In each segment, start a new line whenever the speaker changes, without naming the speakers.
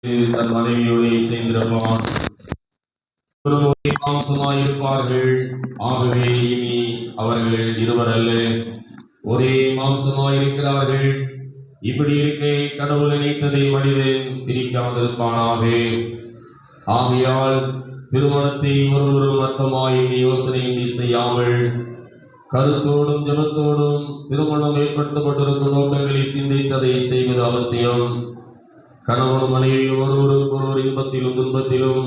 தன் மனைவியோடு இசைந்திருப்பான். ஒரே மாம்சமாயிருப்பார்கள். ஆகவே இனி அவர்கள் இருவர் அல்ல, ஒரே மாம்சமாயிருக்கிறார்கள். இப்படி இருக்க கடவுள் நினைத்ததை மனிதன் பிரிக்காதிருப்பானாக. ஆகையால் திருமணத்தை ஒருவரும் அற்பமாய் யோசனையின்றி செய்யாமல் கருத்தோடும் ஜபத்தோடும் திருமணம் ஏற்படுத்தப்பட்டிருக்கும் நோக்கங்களை சிந்தித்ததை செய்வது அவசியம். கணவன் மனைவியும் ஒருவருக்கொருவர் இன்பத்திலும் துன்பத்திலும்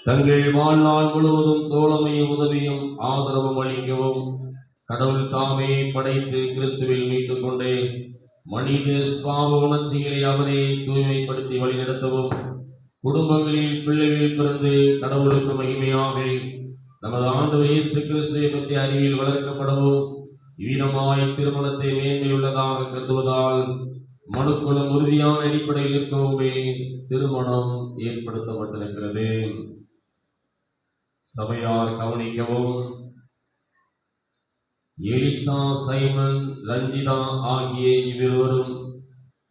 தங்கள் வாழ்நாள் முழுவதும் தோழமையும் உதவியும் ஆதரவும் அளிக்கவும் கடவுள் தாமே படைத்து கிறிஸ்துவில் மீட்டுக் கொண்டே மனித சுபாவ உணர்ச்சிகளை அவரே தூய்மைப்படுத்தி வழிநடத்தவும் குடும்பங்களில் பிள்ளைகள் பிறந்து கடவுளுக்கு மகிமையாக நமது ஆண்டவர் இயேசு கிறிஸ்துவை பற்றி அறிவில் வளர்க்கப்படவும் இவ்விதமாய் திருமணத்தை மேன்மையுள்ளதாக கருதுவதால் மனுக்குலம் உறுதியான அடிப்படையில் இருக்கவுமே திருமணம் ஏற்படுத்தப்பட்டிருக்கிறது. சபையார் கவனிக்கவும். எலிசா, சைமன், ரஞ்சிதா ஆகிய இவ்விருவரும்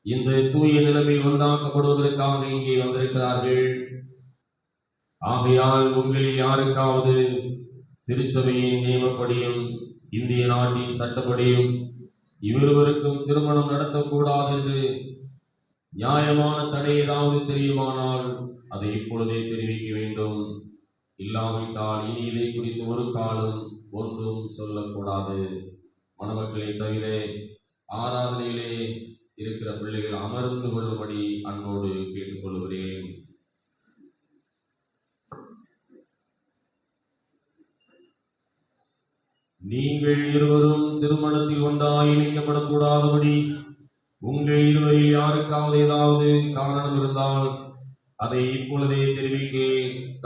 இந்த தூய நிலைமையில் உண்டாக்கப்படுவதற்காக இங்கே வந்திருக்கிறார்கள். ஆகையால் உங்களில் யாருக்காவது திருச்சபையின் நியமப்படியும் இந்திய நாட்டின் சட்டப்படியும் இவ்விருவருக்கும் திருமணம் நடத்தக்கூடாது என்று நியாயமான தடை ஏதாவது தெரியுமானால் அதை இப்பொழுதே தெரிவிக்க வேண்டும். இல்லாவிட்டால் இனி இதை குறித்து ஒரு காலம் ஒன்றும் சொல்லக்கூடாது. மணமக்களை தவிர ஆராதனையிலே இருக்கிற பிள்ளைகள் அமர்ந்து கொள்ளும்படி அன்போடு கேட்டுக்கொள்கிறேன். நீங்கள் இருவரும் திருமணத்தில் ஒன்றாய் இணைக்கப்படக்கூடாதபடி உங்கள் இருவரில் யாருக்காவது ஏதாவது காரணம் இருந்தால் அதை இப்பொழுதே தெரிவிக்க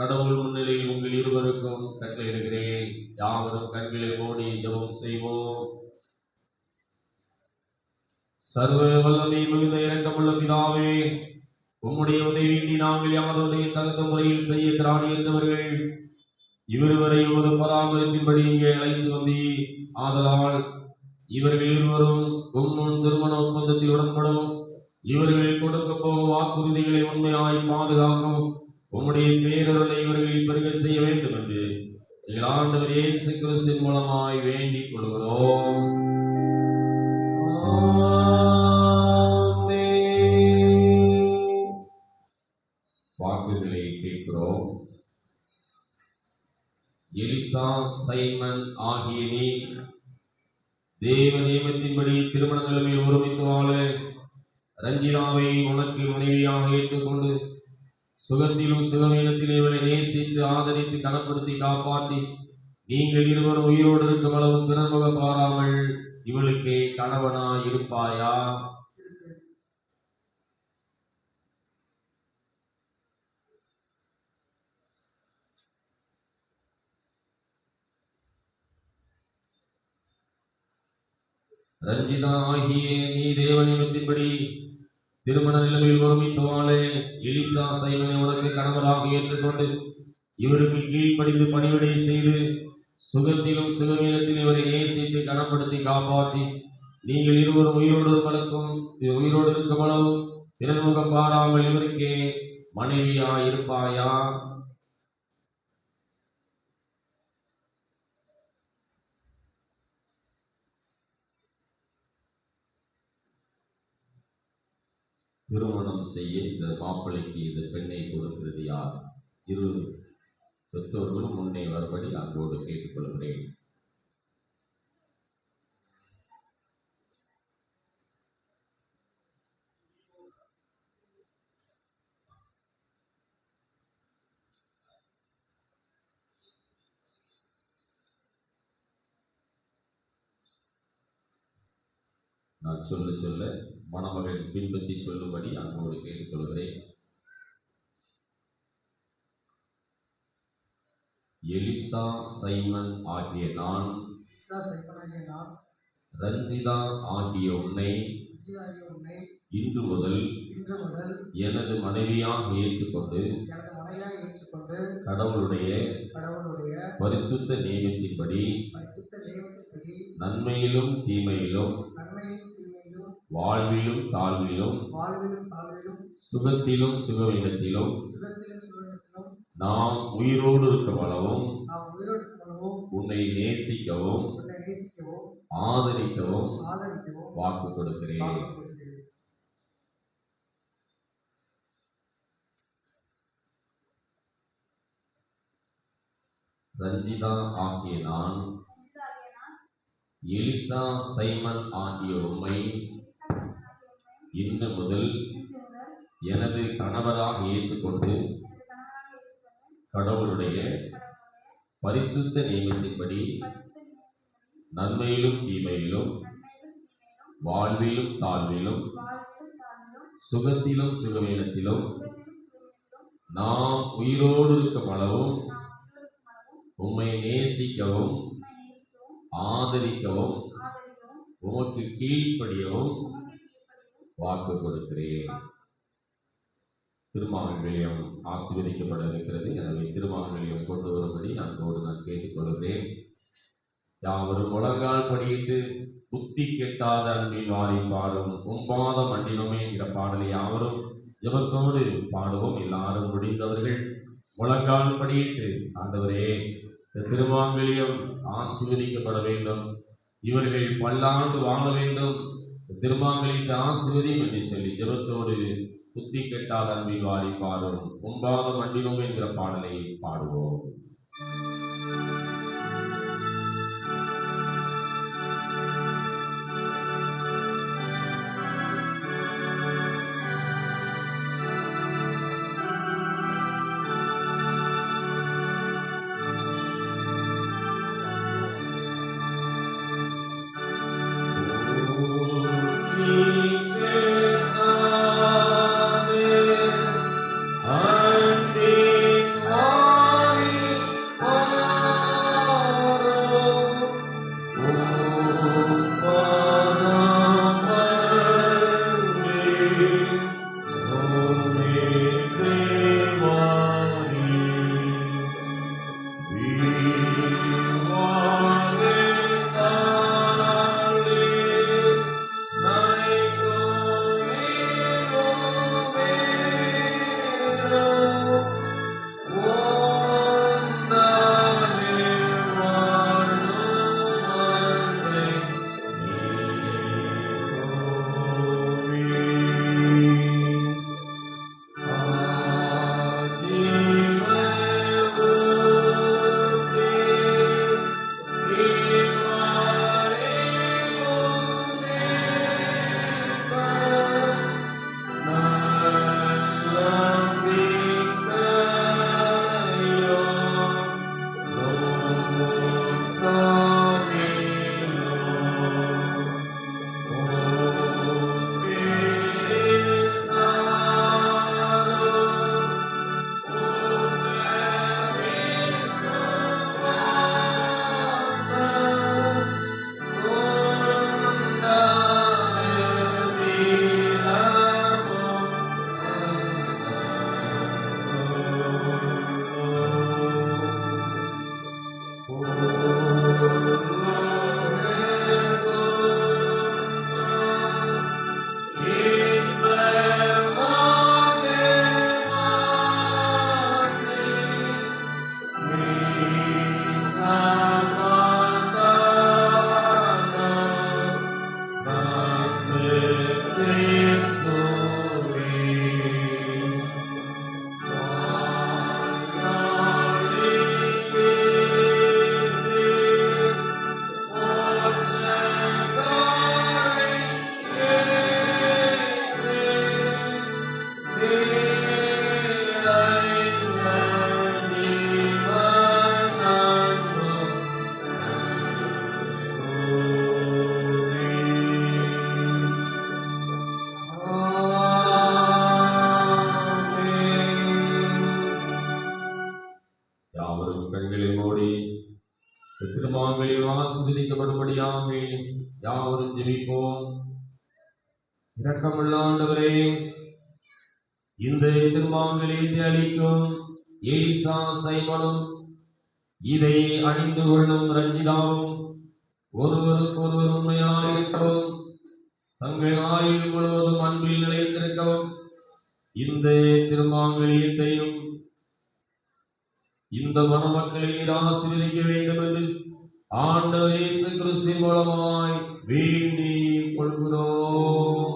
கடவுள் முன்னிலையில் உங்கள் இருவருக்கும் கட்டளையிடுகிறேன். யாவரும் கண்களை மூடி ஜெபம் செய்வோம். சர்வ வல்லமை மிகுந்த இரக்கமுள்ள பிதாவே, உம்முடைய உதவியின்றி நாங்கள் யாதொன்றையும் தகுந்த முறையில் செய்ய திராணியற்றவர்கள். இவருவரை உமது பராமரிப்பின்படி இங்கே அழைத்து வந்தீர். ஆதலால் இவர்கள் இருவரும் உம்முன் திருமண ஒப்பந்தத்தில் உடன்படவும் இவர்கள் கொடுக்க போகும் வாக்குறுதிகளை உண்மையாய் பாதுகாக்கவும் உம்முடைய பேரருளை இவர்களில் பெருக செய்ய வேண்டும் என்று எங்கள் ஆண்டவர் இயேசு கிறிஸ்துவின் மூலமாய் வேண்டிக் கொள்கிறோம். வாக்குகளை கேட்கிறோம். எலிசா, சைமன் ஆகிய நீ தேவ நியமத்தின்படி திருமண நிலைமையில் ஒருமித்து வாழ ரஞ்சிதாவை உனக்கு மனைவியாக ஏற்றுக்கொண்டு சுகத்திலும் சுகவீனத்திலும் இவளை நேசித்து ஆதரித்து கனப்படுத்தி காப்பாற்றி நீங்கள் இருவரும் உயிரோடு இருக்கும் அளவும் பிறர்முகம் பாராமல் இவளுக்கு கணவனா இருப்பாயா? ரஞ்சிதா ஆகிய நீ தேவனியத்தின்படி திருமண நிலைமையில் ஒருமித்து வாழ எலிசா, சைமனை உனக்கு கணவராக ஏற்றுக்கொண்டு இவருக்கு கீழ்ப்படிந்து பணிவிடை செய்து சுகத்திலும் சுகவீனத்திலும் இவரை நேசித்து கனப்படுத்தி காப்பாற்றி நீங்கள் இருவரும் உயிரோடு இருக்கும் அளவும் பிறர்முகம் பாராமல் இவருக்கே மனைவியா இருப்பாயா? திருமணம் செய்ய இந்த மாப்பிள்ளைக்கு இந்த பெண்ணை கொடுக்கிறது யார்? இரு பெற்றோர்களும் முன்னே வரும்படி அன்போடு கேட்டுக்கொள்கிறேன். நான் சொல்ல சொல்ல மணமகன் பின்பற்றி சொல்லும்படி அன்போடு கேட்டுக்கொள்கிறேன். எலிசா, சைமன் ஆகிய நான் ரஞ்சிதா ஆகிய உன்னை இன்று முதல் எனது மனைவியாக ஏற்றுக்கொண்டு கடவுளுடைய பரிசுத்த நியமத்தின்படி நன்மையிலும் தீமையிலும் வாழ்விலும் தாழ்விலும் சுகத்திலும் சுகவீனத்திலும் நாம் உயிரோடு இருக்கும் அளவும் உன்னை நேசிக்கவும் ஆதரிக்கவும் வாக்கு கொடுக்கிறேன். ரஞ்சிதா ஆகிய நான் எலிசா சைமன் ஆகிய உம்மை இன்று முதல் எனது கணவராக ஏற்றுக்கொண்டு கடவுளுடைய பரிசுத்த நியமத்தின்படி நன்மையிலும் தீமையிலும் வாழ்விலும் தாழ்விலும் சுகத்திலும் சுகவீனத்திலும் நாம் உயிரோடு இருக்கும் அளவும் உம்மை நேசிக்கவும் ஆதரிக்கவும் உமக்கு கீழ்ப்படியவும் வாக்கு கொடுக்கிறேன். திருமாங்கல்யம் ஆசீர்வதிக்கப்பட இருக்கிறது. எனவே திருமாங்கல்யம் கொண்டு வரும்படி அன்போடு நான் கேட்டுக்கொள்கிறேன். யாவரும் முழங்கால் படியிட்டு புத்தி கெட்டாத அன்பில் வாரி பாடும் உம்பாத மண்டினோமே என்கிற பாடலை யாவரும் ஜெபத்தோடு பாடுவோம். எல்லாரும் முடிந்தவர்கள் முழங்கால் படியிட்டு, ஆண்டவரே இந்த திருமாங்கல்யம் ஆசீர்வதிக்கப்பட வேண்டும், இவர்கள் பல்லாண்டு வாழ வேண்டும், திருமாங்கல்யத்தை ஆசீர்வதியும் என்று சொல்லி ஜெபத்தோடு புத்தி கெட்டாத அன்பில் வாரி பாடும் உம்பாத மண்டினோம் என்கிற பாடலை பாடுவோம். திருமாங்கல்யம் ஆசீர்வதிக்கப்படும்படியாக யாவரும் ஜெபிப்போம். இரக்கமுள்ள ஆண்டவரே, இந்த திருமாங்கல்யத்தை அளிக்கும் எலிசா சைமனும் இதை அணிந்து கொள்ளும் ரஞ்சிதாவும் ஒருவருக்கு ஒருவர் உண்மையாயிருக்கும் தங்கள் ஆயுள் முழுவதும் அன்பில் நிலைத்திருக்கவும் இந்த திருமாங்கலியத்தையும் இந்த மணமக்களை நீர் ஆசீர்வதிக்க வேண்டும் என்று ஆண்டவர் இயேசு கிறிஸ்துவின் மூலமாய் வேண்டிக் கொள்கிறோம்.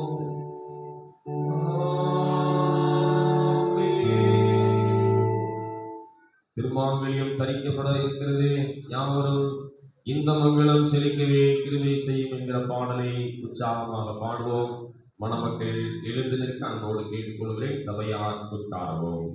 திருமாங்கல்யம் தரிக்கப்பட இருக்கிறது. யாவரும் இந்த மங்களம் செலுத்தவே கிருபை செய்யும் என்கிற பாடலை உற்சாகமாக பாடுவோம். மணமக்கள் எழுந்து நிற்க அன்போடு கேட்டுக்கொள்கிறேன். சபையார் உட்காரவோம்.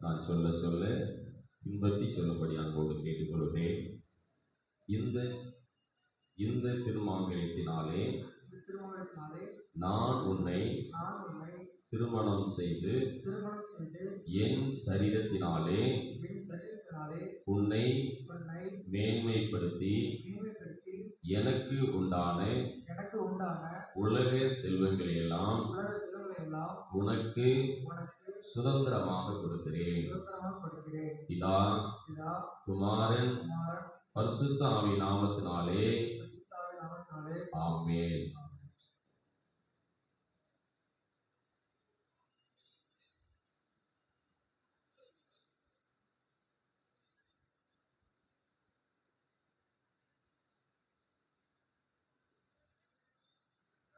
நான் சொல்ல சொல்ல பின்பற்றி சொல்லும்படி அன்போடு கேட்டுக்கொள்கிறேன். இந்த திருமாங்கல்யத்தினாலே நான் உன்னை திருமணம் செய்து என் சரீரத்தினாலே உன்னை மேன்மைப்படுத்தி எனக்கு உண்டான உலக செல்வங்களை எல்லாம் உனக்கு சுதந்திரமாக கொடுக்கிறேன். பிதா குமாரன் பரிசுத்த ஆவி நாமத்தினாலே ஆமென்.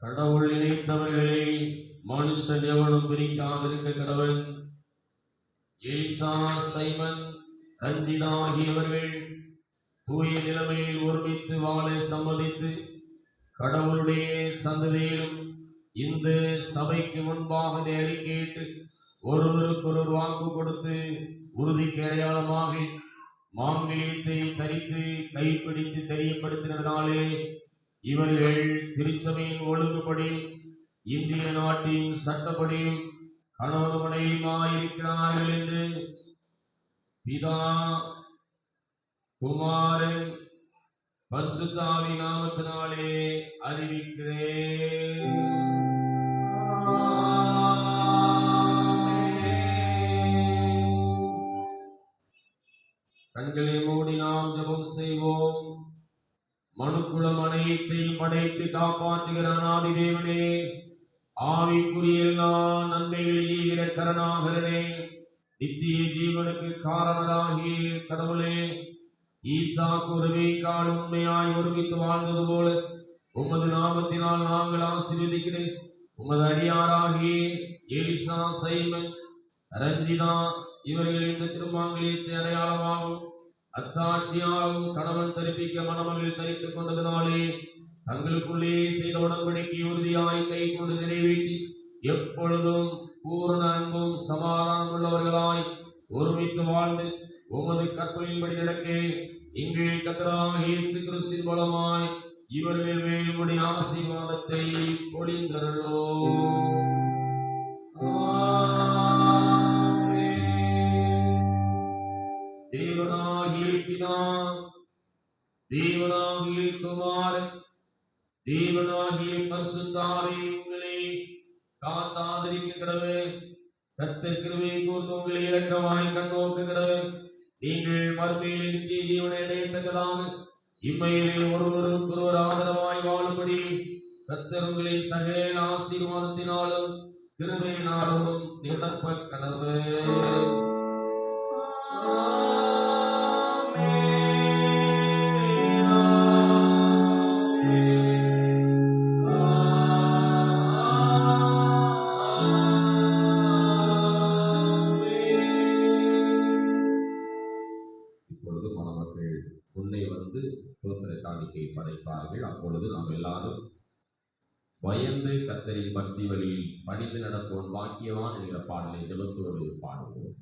கடவுள் நினைத்தவர்களை மனுஷன் எவனும் பிரிக்காதிருக்க கடவுள். எலிசா, சைமன், ரஞ்சிதா ஆகியவர்கள் தூய நிலைமையில் ஒருமித்து வாழ சம்மதித்து கடவுளுடைய சந்ததியிலும் இந்த சபைக்கு முன்பாக அறிக்கையிட்டு ஒருவருக்கொருவர் வாக்கு கொடுத்து உறுதிக்கு அடையாளமாக மாங்கல்யத்தை தரித்து கைப்பிடித்து தெரியப்படுத்தினதினாலே இவர்கள் திருச்சபையின் ஒழுங்குபடி இந்திய நாட்டின் சட்டப்படியும் கணவன் மனைவியுமாயிருக்கிறார்கள் என்று பிதா குமாரன் பரிசுத்த ஆவி நாமத்தினாலே அறிவிக்கிறேன். கண்களை மூடி நாம் ஜெபம் செய்வோம். மனுக்குளம் அனைத்தையும் படைத்து காப்பாற்றுகிற அநாதி தேவனே, ஆவிக்குரிய எல்லா நன்மைகளை ஈகிற கருணாகரனே, நித்திய ஜீவனுக்கு காரணராகிய கடவுளே, ஈசாக்கு ரெபெக்காள் உண்மையாய் ஒருமித்து வாழ்ந்தது போல உமது நாமத்தினால் நாங்கள் ஆசீர்வதிக்கிறேன். உமது அடியாராகிய எலிசா, சைமன், ரஞ்சிதா இவர்கள் இந்த திருமாங்கல்யத்தை அடையாளமாகவும் அத்தாட்சியாகவும் கணவன் தரிப்பிக்க மணமகள் தரித்துக் கொண்டதினாலே தங்களுக்குள்ளே செய்த உடன்படிக்கை உறுதியாய் கை கொண்டு நிறைவேற்றி எப்பொழுதும் பூரண அன்பும் சமாதானம் உள்ளவர்களாய் ஒருமித்து வாழ்ந்து உமது கற்பனையின்படி நடக்க எங்கள் கர்த்தராகிய இயேசு கிறிஸ்துவின் மூலமாய் இவர்கள் மேல் உம்முடைய ஆசீர்வாதத்தை பொழிந்தருளும். ஆமென். தேவனாகிய பிதா, தேவனாகிய குமாரன், தேவனாகிய பரிசுத்த ஆவி உங்களை காத்தாதரிக்க கடவே. கர்த்தர் கிருபை கூர்ந்து உங்களை இரக்கமாய் கண்ணோக்க கடவே. நீங்கள் மறுமையில் நித்திய ஜீவனை அடையத்தக்கதாக இம்மையிலே ஒருவருக்கொருவர் ஆதரவாய் வாழும்படி கர்த்தர் உங்களை சகல ஆசீர்வாதத்தினாலும் கிருபையினாலும் நிரப்ப கடவே. இப்பொழுது மணமக்கள் முன்னே வந்து தோத்திர காணிக்கை படைப்பார்கள். அப்பொழுது நாம் எல்லாரும் பயந்து கர்த்தரின் பக்தி வழியில் பணிந்து நடப்போம் வாக்கியவான் என்கிற பாடலை ஜெபத்தோடு பாடுவோம்.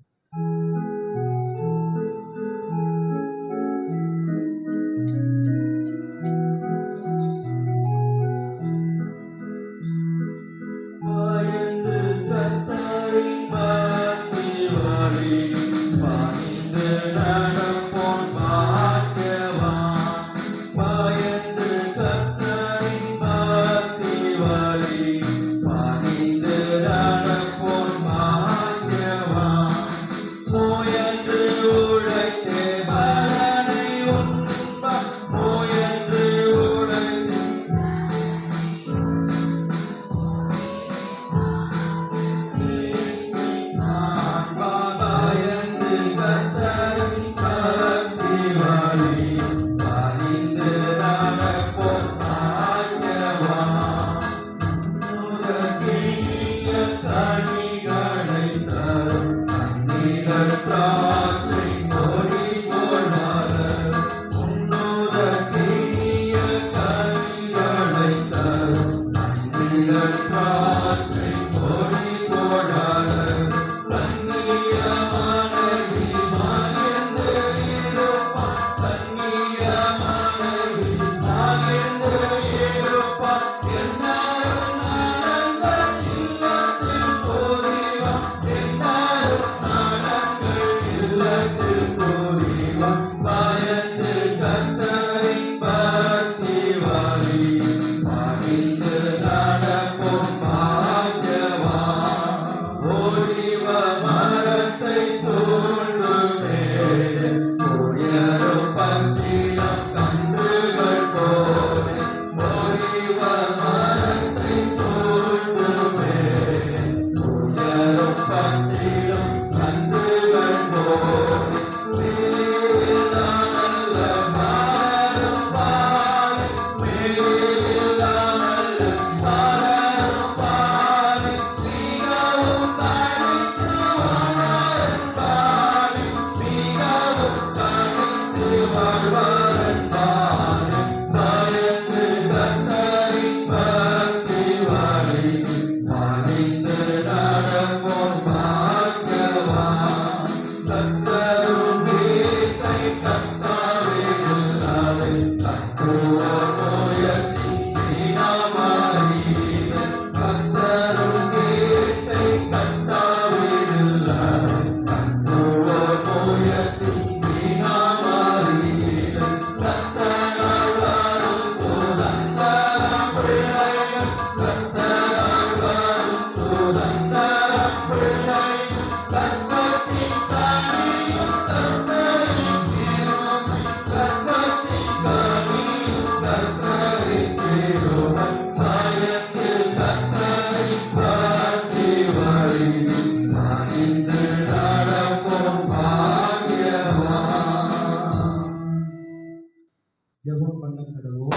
ஜெபம் பண்ண கடவோம்.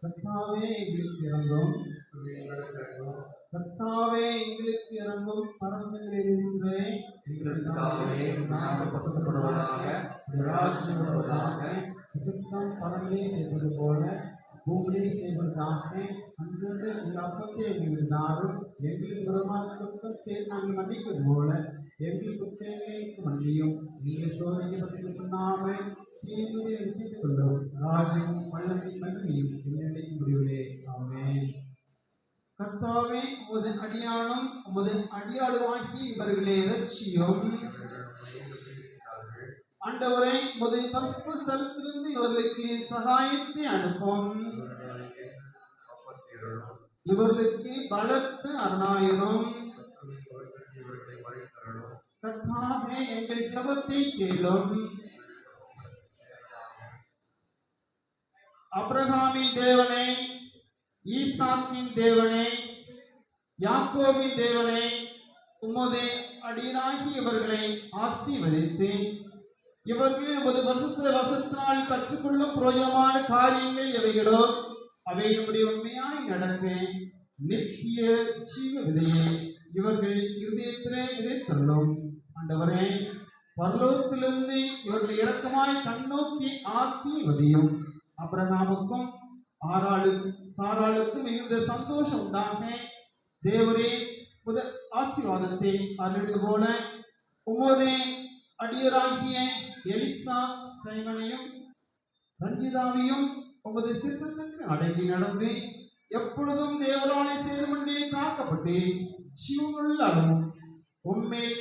கர்த்தாவே எங்களுக்கு இறங்கும், கர்த்தாவே எங்களுக்கு இறங்கும். பரமங்களில் இருக்கிறே
எங்களுக்காகவே நாங்கள் பசுப்படுவதாக ராஜ்யம் வருவதாக.
சுத்தம் பரமலே செய்வது போல பூமியிலே செய்வதாக. அன்றைய எங்கள் அப்பத்தை எங்களுக்கு தாரும். எங்களுக்கு விரோதமாக குற்றம் செய்து நாங்கள் மன்னிப்பது போல எங்கள் குற்றங்களுக்கு மன்னியும் எங்களை சோதனைக்கு பண்ணாமல் தீங்குதை ரட்சித்துக் கொள்ளும் ராஜ்யமும் வல்லமையும் மகிமையும் என்னென்னைக்கு முடிவிலே ஆமென். கர்த்தாவே உமது அடியானும் உமது அடியாளுமாகி இவர்களை இரட்சியும். ஆண்டவரை உமது பரிசுத்த ஸ்தலத்திலிருந்து இவர்களுக்கு சகாயத்தை அனுப்பும். இவர்களுக்கு பலத்த அருணாயிரும். கர்த்தாவே எங்கள் ஜெபத்தை கேளும். அபிரகாமின் தேவனே, ஈசாக்கின் தேவனே, யாக்கோபின் தேவனே, உமது அடியனாகி இவர்களை ஆசீர்வதித்து இவர்கள் உமது பரிசுத்த வசனத்தினால் கற்றுக்கொள்ளும் பிரயோஜனமான காரியங்கள் எவைகளோ அவைகளுடைய உண்மையாய் நடக்க நித்திய ஜீவ விதையை இவர்கள் இருதயத்திலே விதைத்தருளும். ஆண்டவரே, பரலோகத்திலிருந்து இவர்களை இரக்கமாய் கண்ணோக்கி ஆசீர்வதியும். அபிரகாமுக்கும் சாராளுக்கும் மிகுந்த சந்தோஷம் உண்டாக தேவரே முதல் ஆசீர்வாதத்தை அருளியது போல உமது அடியராகிய எலிசா சைமனையும் ரஞ்சிதாவையும் உமது சித்தத்துக்கு அடங்கி நடந்து எப்பொழுதும் தேவரானை செய்து கொண்டே காக்கப்பட்டு ஜீவனுள்ள அளவும் உண்மையில்